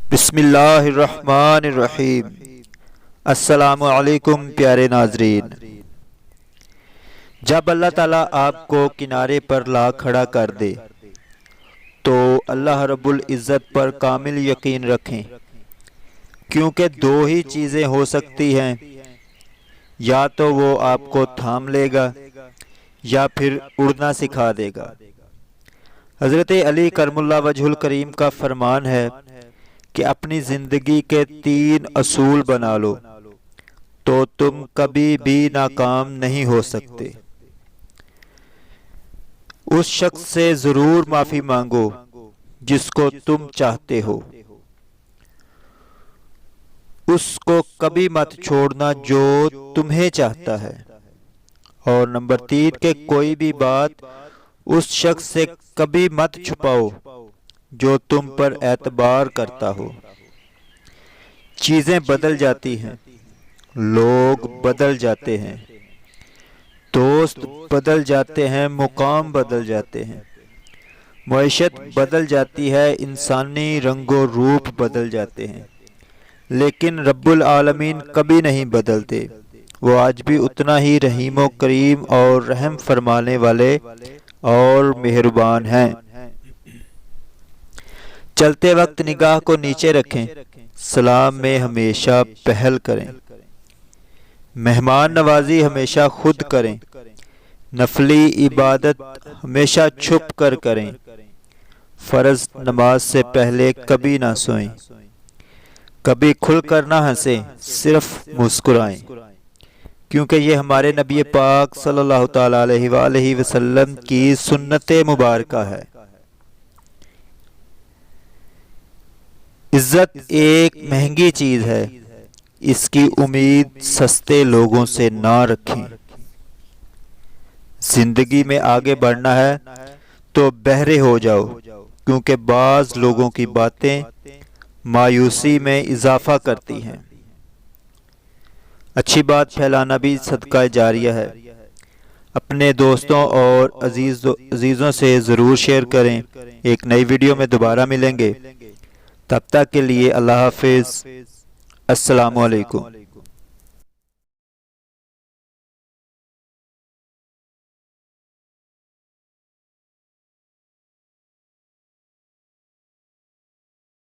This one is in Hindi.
बिस्मिल्लाहिर्रहमानिर्रहीम। अस्सलामु अलैकुम प्यारे नाजरीन। जब अल्लाह ताला आपको किनारे पर ला खड़ा कर दे तो अल्लाह रब्बुल इज़्ज़त पर कामिल यकीन रखें, क्योंकि दो ही चीज़ें हो सकती हैं, या तो वो आपको थाम लेगा या फिर उड़ना सिखा देगा। हज़रत अली करमुल्लाह वजहुल करीम का फरमान है कि अपनी ज़िंदगी के 3 असूल बना लो तो तुम कभी भी नाकाम नहीं हो सकते। उस शख्स से ज़रूर माफ़ी मांगो जिसको तुम चाहते हो, उसको कभी मत छोड़ना जो तुम्हें चाहता है। और नंबर 3 के कोई भी बात उस शख्स से कभी मत छुपाओ जो तुम पर एतबार करता हो। चीज़ें बदल जाती हैं, लोग बदल जाते हैं, दोस्त बदल जाते हैं, मुकाम बदल जाते हैं, मईशत बदल जाती है, इंसानी रंगो रूप बदल जाते हैं, लेकिन रब्बुल आलमीन कभी नहीं बदलते। वो आज भी उतना ही रहीम करीम और रहम फरमाने वाले और मेहरबान हैं। चलते वक्त निगाह को नीचे रखें, सलाम में हमेशा पहल करें, मेहमान नवाजी हमेशा खुद करें, नफली इबादत हमेशा छुप कर करें, फ़र्ज नमाज से पहले कभी ना सोएं, कभी खुलकर ना हंसें, सिर्फ मुस्कुराएं, क्योंकि ये हमारे नबी पाक सल्लल्लाहु ताला अलैहि वसल्लम की सुन्नत मुबारका है। इज्जत एक महंगी चीज है, इसकी उम्मीद सस्ते लोगों से ना रखें। जिंदगी में आगे बढ़ना है तो बहरे हो जाओ, क्योंकि बाज लोगों की बातें मायूसी में इजाफा करती हैं। अच्छी बात फैलाना भी सदका जारिया है। अपने दोस्तों और अजीज़ों से ज़रूर शेयर करें। एक नई वीडियो में दोबारा मिलेंगे, तब तक के लिए अल्लाह हाफिज़। अस्सलामु अलैकुम।